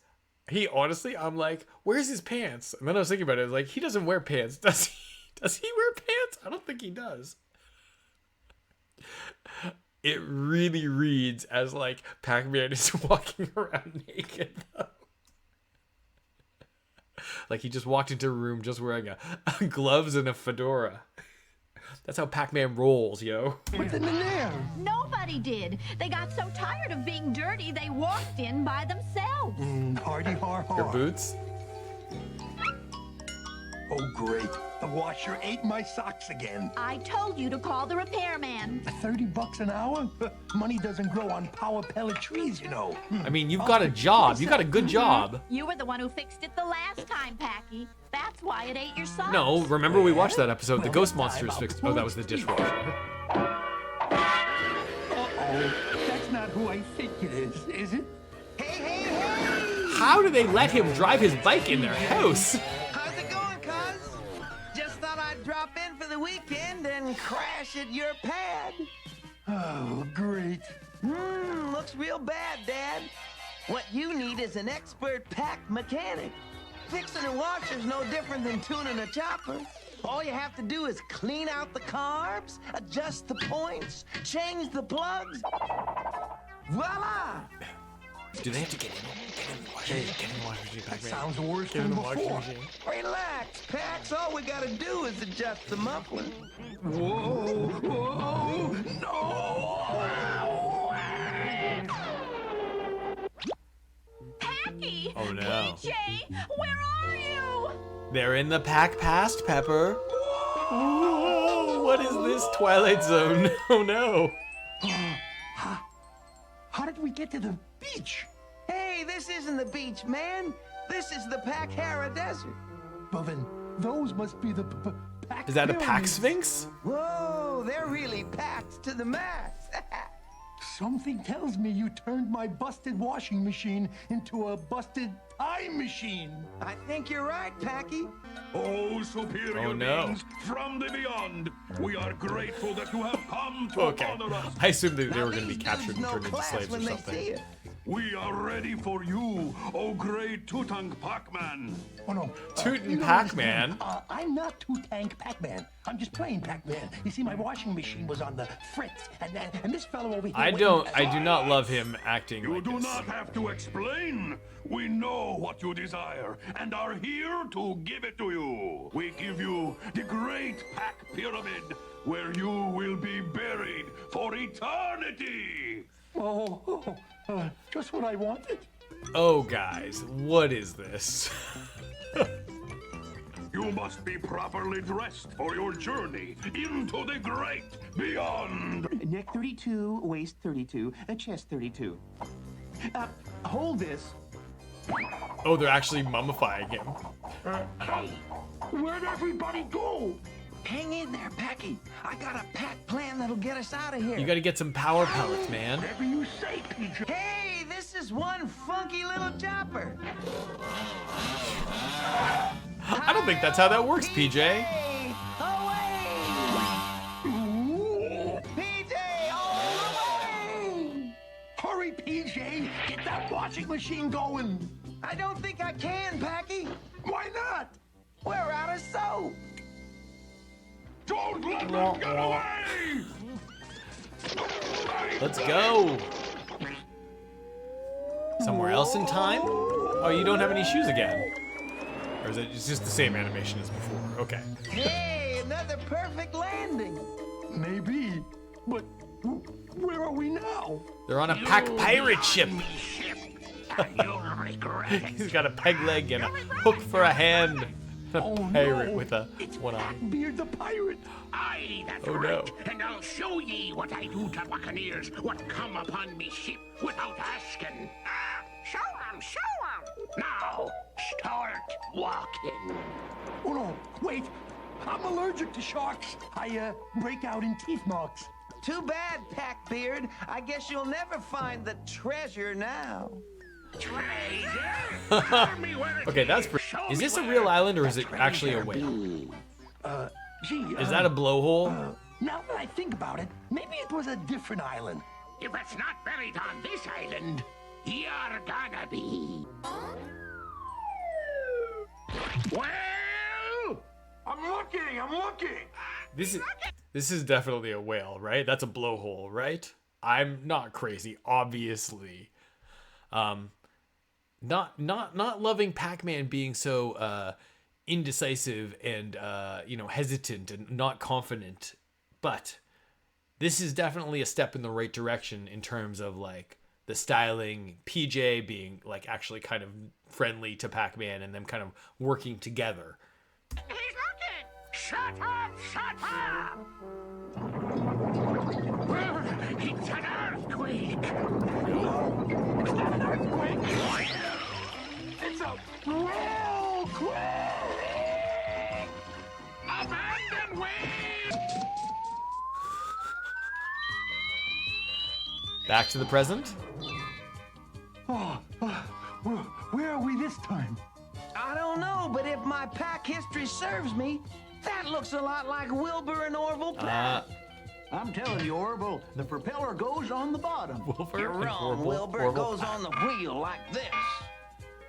He honestly, I'm like, where's his pants? And then I was thinking about it. I was like, he doesn't wear pants. Does he? Does he wear pants? I don't think he does. It really reads as like Pac-Man is walking around naked though. Like he just walked into a room just wearing a gloves and a fedora. That's how Pac-Man rolls, yo. What's in there? Nobody did. They got so tired of being dirty, they walked in by themselves. Hardy har har. Your boots? Oh, great. The washer ate my socks again. I told you to call the repairman. $30 an hour? Money doesn't grow on power pellet trees, you know. I mean, you've got a job. You got a good job. You were the one who fixed it the last time, Packy. That's why it ate your socks. No, remember we watched that episode. The ghost monsters fixed. Oh, that was the dishwasher. Uh-oh. That's not who I think it is it? Hey! How do they let him drive his bike in their house? How's it going, cuz? Just thought I'd drop in for the weekend and crash at your pad. Oh, great. Looks real bad, Dad. What you need is an expert pack mechanic. Fixing a washer's no different than tuning a chopper. All you have to do is clean out the carbs, adjust the points, change the plugs. Voila! Do they have to get in the washing machine? That sounds worse Get in than the washing before. machine. Relax, Pax. All we gotta do is adjust the muffler. Whoa, no! Packy! Oh, no. PJ, where are you? They're in the Pac-Past, Pepper. Ooh, what is this Twilight Zone? Oh no. How did we get to the beach? Hey, this isn't the beach, man. This is the Pac-Hara Desert. Well, then, those must be the Pac. Is that a pyramids. Pac-Sphinx? Whoa, they're really packed to the max. Something tells me you turned my busted washing machine into a busted time machine. I think you're right, Packy. Oh, superior Oh, no. beings from the beyond, we are grateful that you have come to Okay. honor us. I assumed they Now were going to be these captured dudes and know turned into class slaves or when they something. see it. We are ready for you, oh great Tutank Pac-Man. Oh, no. Tootin' you don't Pac-Man? understand. I'm not Two-Tank Pac-Man. I'm just plain Pac-Man. You see, my washing machine was on the fritz, and this fellow over here... I do not love him acting You like do this. not have to explain. We know what you desire and are here to give it to you. We give you the great Pac Pyramid, where you will be buried for eternity. Just what I wanted. Oh, guys, what is this? You must be properly dressed for your journey into the great beyond. Neck 32, waist 32, chest 32. Hold this. Oh, they're actually mummifying him. Hey, where'd everybody go? Hang in there, Packy. I got a pack plan that'll get us out of here. You got to get some power pellets, man. Whatever you say, PJ. Hey, this is one funky little chopper. I don't think that's how that works, PJ. Hey, away! PJ, away! Hurry, PJ. Get that washing machine going. I don't think I can, Packy. Why not? We're out of soap. Don't let them get away! Let's go. Somewhere else in time? Oh, you don't have any shoes again. Or is it just the same animation as before? Okay. Hey, another perfect landing. Maybe, but where are we now? They're on a Pac pirate ship. You'll regret it. He's got a peg leg and a hook for a hand. A pirate with a It's one eye. Beard the pirate. Aye, that's Oh, right. no. And I'll show ye what I do to buccaneers what come upon me ship without asking. Show 'em, show 'em. Now, start walking. Oh no, wait. I'm allergic to sharks. I break out in teeth marks. Too bad, Packbeard. I guess you'll never find the treasure now. Treasure? Tell me where it Okay, that's pretty. Show Is me this a where real island or the is it actually a treasure whale? Gee, Is that a blowhole? now that I think about it, maybe it was a different island. If it's not buried on this island, you're gonna be. Well, I'm looking. This is definitely a whale, right? That's a blowhole, right? I'm not crazy, obviously. Not loving Pac-Man being so indecisive and hesitant and not confident, but this is definitely a step in the right direction in terms of like the styling, PJ being like actually kind of friendly to Pac-Man and them kind of working together. he's looking. Shut up! Shut up! It's an earthquake. It's not an earthquake. It's a real quake. Abandon way. Back to the present. Where are we this time? I don't know, but if my pack history serves me, that looks a lot like Wilbur and Orville Platt. I'm telling you, Orville, the propeller goes on the bottom. You're wrong, Wilbur. It goes on the wheel like this.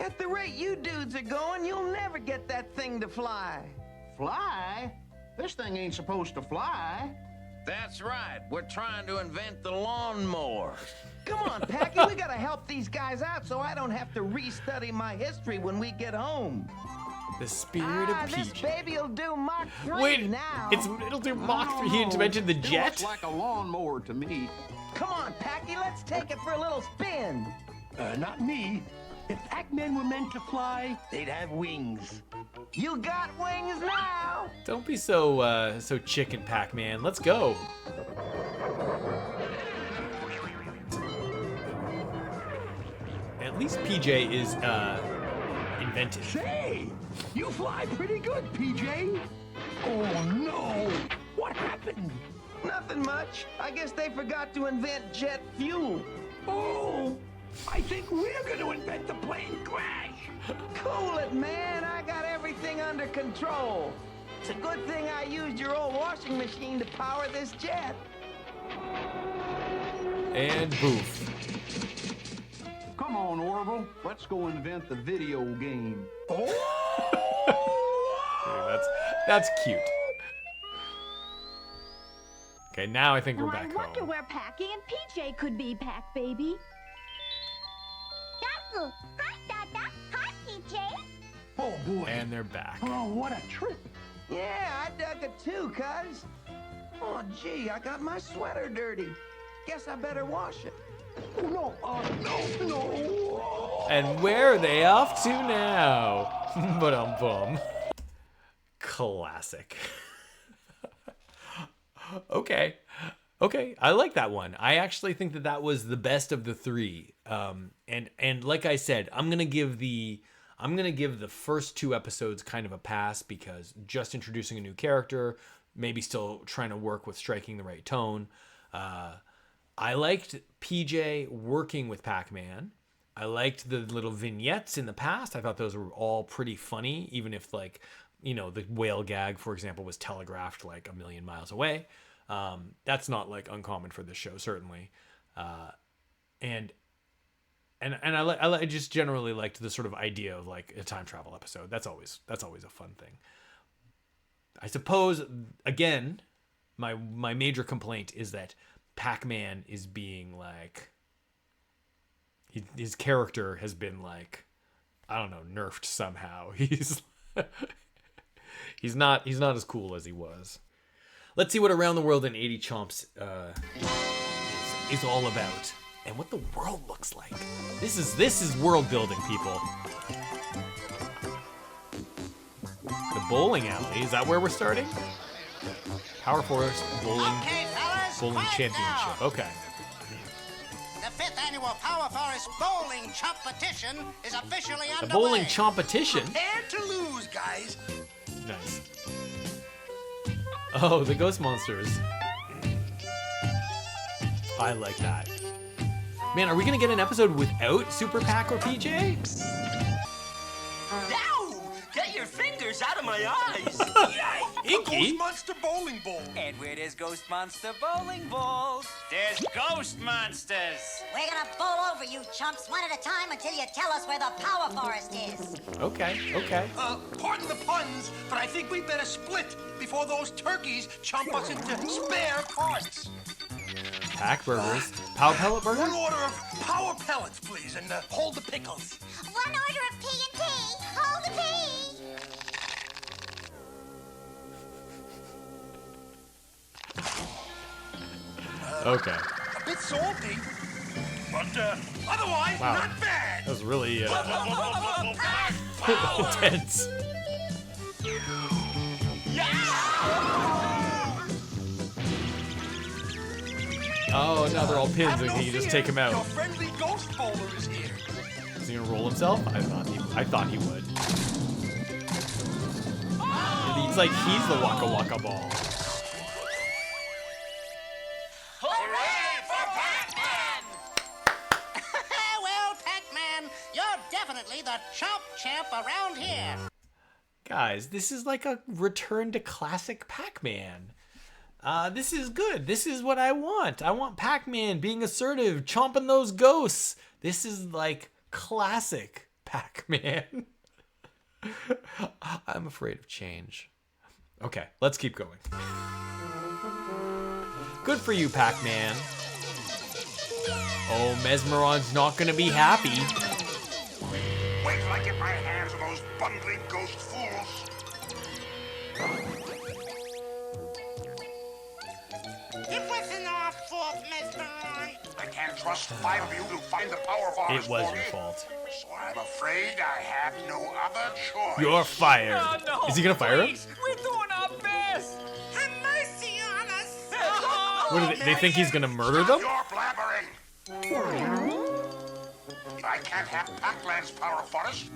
At the rate you dudes are going, you'll never get that thing to fly. Fly? This thing ain't supposed to fly. That's right. We're trying to invent the lawnmower. Come on, Packy, we gotta help these guys out so I don't have to restudy my history when we get home. The spirit of This PJ. baby'll do Mach 3 Wait, now. it'll do Mach 3. He invented the It jet? looks like a lawnmower to me. Come on, Packy, let's take it for a little spin. Not me. If Pac-Man were meant to fly, they'd have wings. You got wings now. Don't be so chicken, Pac-Man. Let's go. At least PJ is inventive. Say, you fly pretty good, PJ. Oh no! What happened? Nothing much. I guess they forgot to invent jet fuel. Oh, I think we're going to invent the plane crash. Cool it, man. I got everything under control. It's a good thing I used your old washing machine to power this jet. And boof. Come on, Orville. Let's go invent the video game. Okay, that's cute. Okay, now I think we're back I wonder home. where Packy and PJ could be, Pac baby. Hi, Dada. Hi, PJ. Oh, boy. And they're back. Oh, what a trip. Yeah, I dug it too, cuz. Oh, gee, I got my sweater dirty. Guess I better wash it. Oh, no. And where are they off to now? Ba-dum-bum. Classic. Okay, I like that one. I actually think that was the best of the three. And like I said, I'm gonna give the first 2 episodes kind of a pass because just introducing a new character, maybe still trying to work with striking the right tone. I liked PJ working with Pac-Man. I liked the little vignettes in the past. I thought those were all pretty funny, even if, like, you know, the whale gag, for example, was telegraphed like a million miles away. That's not like uncommon for this show, certainly. And I just generally liked the sort of idea of like a time travel episode. That's always a fun thing. I suppose, again, my major complaint is that Pac-Man is being like, his character has been like, I don't know, nerfed somehow. He's not as cool as he was. Let's see what Around the World in 80 Chomps is all about, and what the world looks like. This is world building, people. The bowling alley, is that where we're starting? Power Force Bowling Championship. Okay. The 5th annual Power Forest Bowling Competition is officially underway. The bowling competition. Prepare to lose, guys. Nice. Oh, the ghost monsters. I like that. Man, are we gonna get an episode without Super-Pac or PJ? Ow! Get your fingers out of my eyes! Inky? Ghost Monster Bowling Ball! And where there's Ghost Monster Bowling Balls, there's Ghost Monsters! We're gonna bowl over you, chumps, one at a time until you tell us where the Power Forest is. Okay. Pardon the puns, but I think we better split before those turkeys chomp us into spare parts. Pack burgers. Power pellet burger? One order of power pellets, please, and hold the pickles. One order of P&T. Hold the P. Okay. A bit salty, but otherwise Wow. not bad. That was really intense. Oh, now they're all pins, and he can just take him out. Your friendly ghost bowler is here. Is he gonna roll himself? I thought he would. It's like he's the Waka Waka ball. Hooray for Pac-Man! Well, Pac-Man, you're definitely the chomp champ around here. Guys, this is like a return to classic Pac-Man. This is good. This is what I want. I want Pac-Man being assertive, chomping those ghosts. This is like classic Pac-Man. I'm afraid of change. Okay, let's keep going. Good for you, Pac-Man. Oh, Mezmaron's not gonna be happy. Wait till I get my hands on those bungling ghost fools. It wasn't our fault, Mezmaron. I can't trust 5 of you to find the Power Forest. It was for your me. fault. So I'm afraid I have no other choice. You're fired. Oh, no, Is he gonna fire him? please, we're doing our best! Have mercy on us. What do they think he's gonna murder them? You're blabbering. I can't have Pac-Land's Power Forest.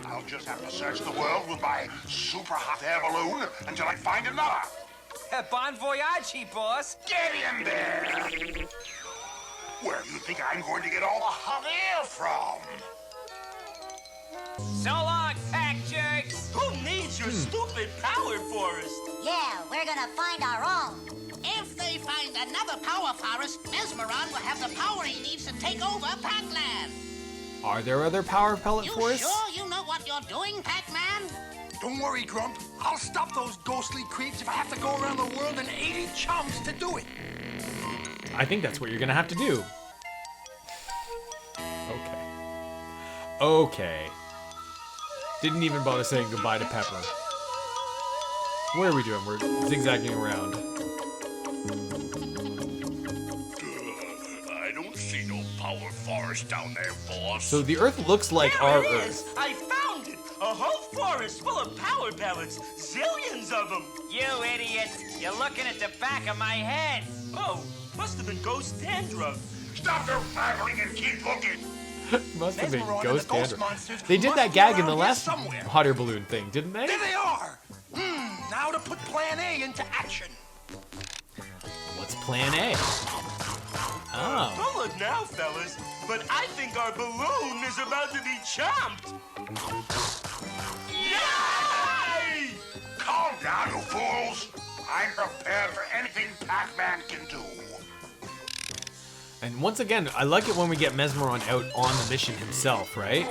I'll just have to search the world with my super hot air balloon until I find another. Bon voyage, boss! Get in there! Where do you think I'm going to get all the hot air from? So long, pack jerks. Who needs your stupid power forest? Yeah, we're gonna find our own. If they find another power forest, Mezmaron will have the power he needs to take over Pac-Land. Are there other power pellet forests? Sure you know what you're doing, Pac-Man? Don't worry, Grump. I'll stop those ghostly creeps if I have to go around the world in 80 chumps to do it. I think that's what you're gonna have to do. Okay. Didn't even bother saying goodbye to Pepper. What are we doing? We're zigzagging around. I don't see no power forest down there, boss. So the Earth looks like There our it Earth. is. I found it. A whole forest full of power pellets. Zillions of them. You idiot. You're looking at the back of my head. Oh, must have been ghost dandruff. Stop your babbling and keep looking. Must have been Mezmaron and ghost the ghost dandruff. monsters They did must that be gag in around the here last somewhere. hot air balloon thing, didn't they? There they are. Now to put Plan A into action. What's Plan A? Oh. Hold it now, fellas. But I think our balloon is about to be chomped. Yay! Calm down, you fools. I'm prepared for anything Pac-Man can do. And once again, I like it when we get Mezmaron out on the mission himself, right?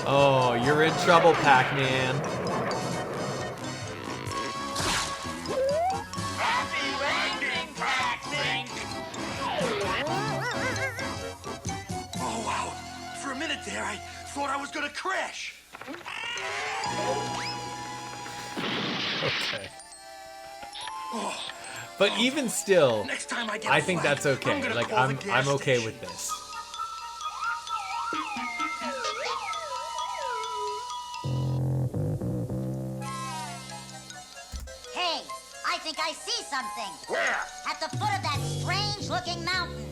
Oh, you're in trouble, Pac-Man. Happy landing, Pac-Man. Oh, wow. For a minute there, I thought I was gonna crash. Okay. But even still, Next time I get I a think flat, that's okay. I'm gonna Like call the I'm gas okay station. with this. Hey, I think I see something. Where? At the foot of that strange-looking mountain.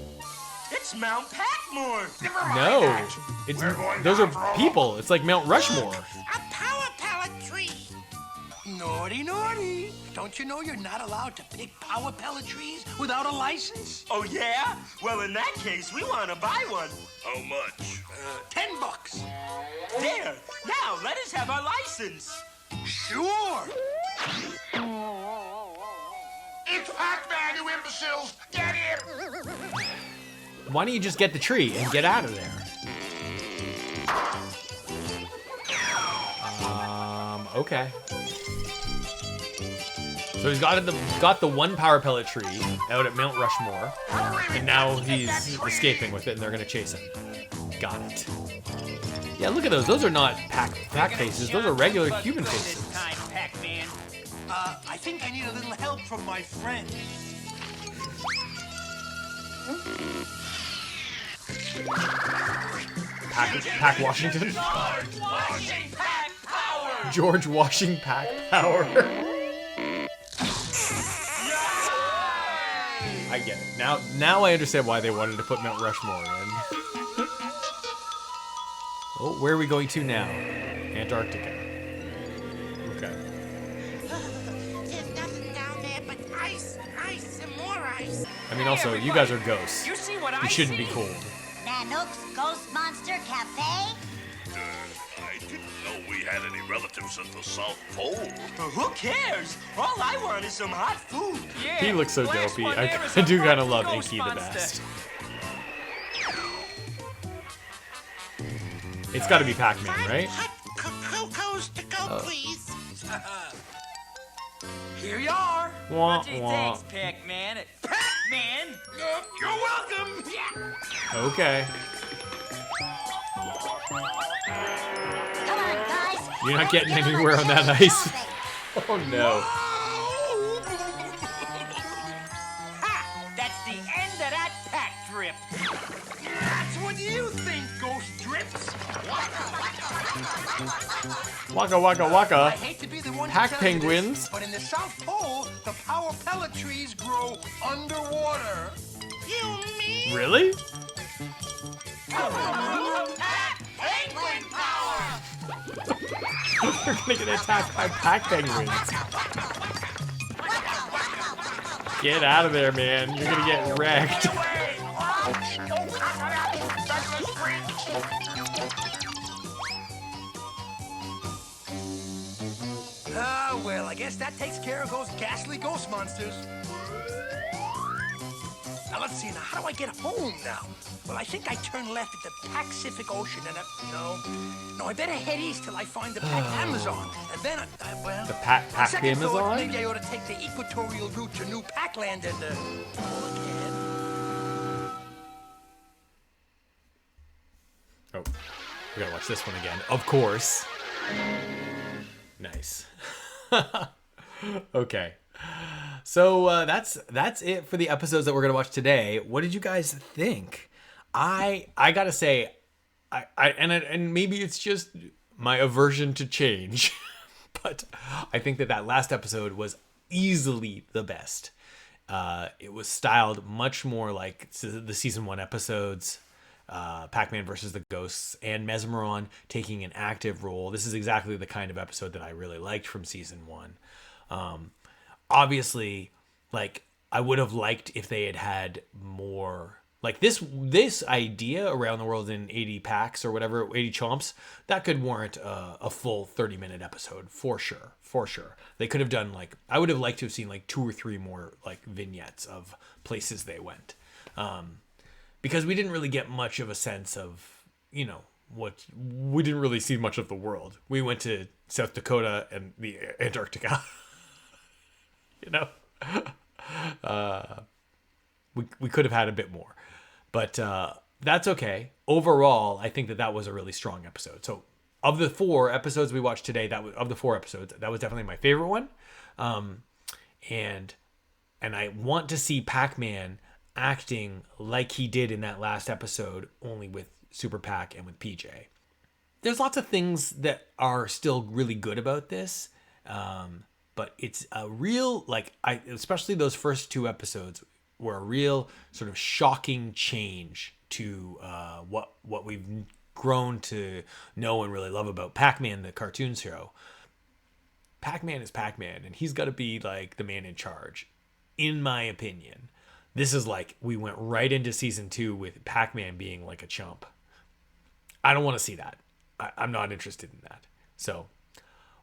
It's Mount Packmore. No, it's those are people. It's like Mount Rushmore. A power pellet tree. Naughty, naughty. Don't you know you're not allowed to pick power pellet trees without a license? Oh, yeah? Well, in that case, we want to buy one. How much? $10. There. Now, let us have our license. Sure. It's Pac-Man, you imbeciles! Get in! Why don't you just get the tree and get out of there? Okay. So he's got the one power pellet tree out at Mount Rushmore, and now he's escaping with it, and they're gonna chase him. Got it. Yeah, look at those. Those are not pack faces. Those are regular human faces. Pac-Man. I think I need a little help from my friend. Pac Washington. George Washington Pack Power. George Washington Pack Power. I get it. Now I understand why they wanted to put Mount Rushmore in. Oh, where are we going to now? Antarctica. Okay. There's nothing down there but ice, ice, and more ice. I mean, also, you guys are ghosts. You see what You I shouldn't see? be cold. Nanook's Ghost Monster Cafe? I didn't know we had any relatives at the South Pole. Who cares? All I want is some hot food. Yeah. He looks so last dopey. one I there is do a kind of love ghost Inky the monster. best. It's got to be Pac-Man, right? Cocos to go, please. Here you are. Wah, Gee, wah. thanks, Pac-Man. Pac-Man. You're welcome. Okay. Come on, guys. You're not getting Give 'em a anywhere on that chance ice. solving. Oh no. Ha! That's the end of that pack trip. That's what you think, Ghost Drips. Waka waka I waka. hate to be the one to Pack tell you this, penguins. but in the South Pole, the power pellet trees grow underwater. You mean? Really? Penguin power! We're gonna get attacked by pack penguins. Get out of there, man. You're gonna get wrecked. Well, I guess that takes care of those ghastly ghost monsters. Now, let's see. Now, how do I get home now? Well, I think I turn left at the Pacific Ocean and no, I better head east till I find the Pac-Amazon. And then well... The on second thought, Pac-Amazon? maybe I ought to take the equatorial route to New Pac-Land and, Oh, we gotta watch this one again. Of course. Nice. Okay. So that's it for the episodes that we're gonna watch today. What did you guys think? I gotta say, and maybe it's just my aversion to change, but I think that last episode was easily the best. It was styled much more like the season 1 episodes. Pac-Man versus the Ghosts and Mezmaron taking an active role. This is exactly the kind of episode that I really liked from season 1. Obviously, like, I would have liked if they had more, like, this idea around the world in 80 packs or whatever, 80 chomps, that could warrant a full 30-minute episode for sure. They could have done, like, I would have liked to have seen like 2 or 3 more like vignettes of places they went. Because we didn't really get much of a sense of, we didn't really see much of the world. We went to South Dakota and the Antarctica. We could have had a bit more, but that's okay. Overall, I think that was a really strong episode. So of the 4 episodes we watched today, that was definitely my favorite one. And I want to see Pac-Man acting like he did in that last episode, only with Super-Pac and with PJ. There's lots of things that are still really good about this, but it's a real, especially those first 2 episodes were a real sort of shocking change to what we've grown to know and really love about Pac-Man, the cartoon show. Pac-Man is Pac-Man, and he's got to be like the man in charge, in my opinion. This is like, we went right into season 2 with Pac-Man being like a chump. I don't want to see that. I'm not interested in that. So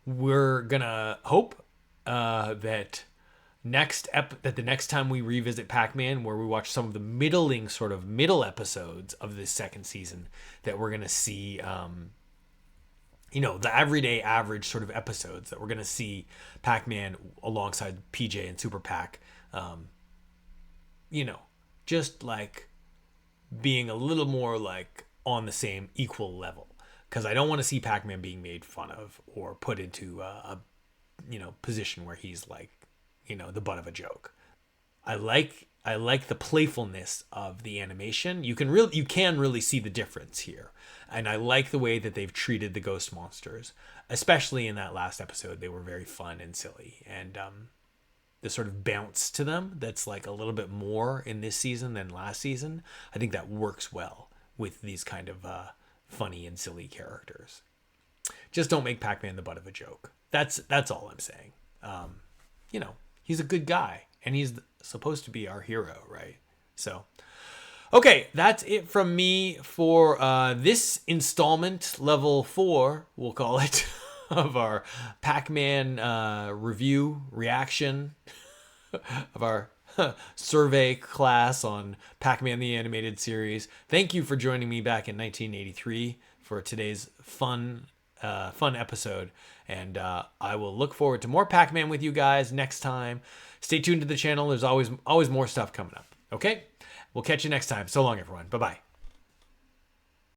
we're gonna hope that the next time we revisit Pac-Man, where we watch some of the middle episodes of this second season, that we're gonna see, the everyday average sort of episodes, that we're gonna see Pac-Man alongside PJ and Super-Pac. Just like being a little more like on the same equal level, because I don't want to see Pac-Man being made fun of or put into a position where he's like, the butt of a joke. I like the playfulness of the animation. You can really see the difference here, and I like the way that they've treated the ghost monsters, especially in that last episode. They were very fun and silly, and the sort of bounce to them that's like a little bit more in this season than last season. I think that works well with these kind of funny and silly characters. Just don't make Pac-Man the butt of a joke. That's all I'm saying. He's a good guy, and he's supposed to be our hero, right? So, okay, that's it from me for this installment, level 4, we'll call it, of our Pac-Man reaction of our survey class on Pac-Man the Animated Series. Thank you for joining me back in 1983 for today's fun episode, and I will look forward to more Pac-Man with you guys next time. Stay tuned to the channel. There's always more stuff coming up. Okay, we'll catch you next time. So long, everyone. Bye-bye.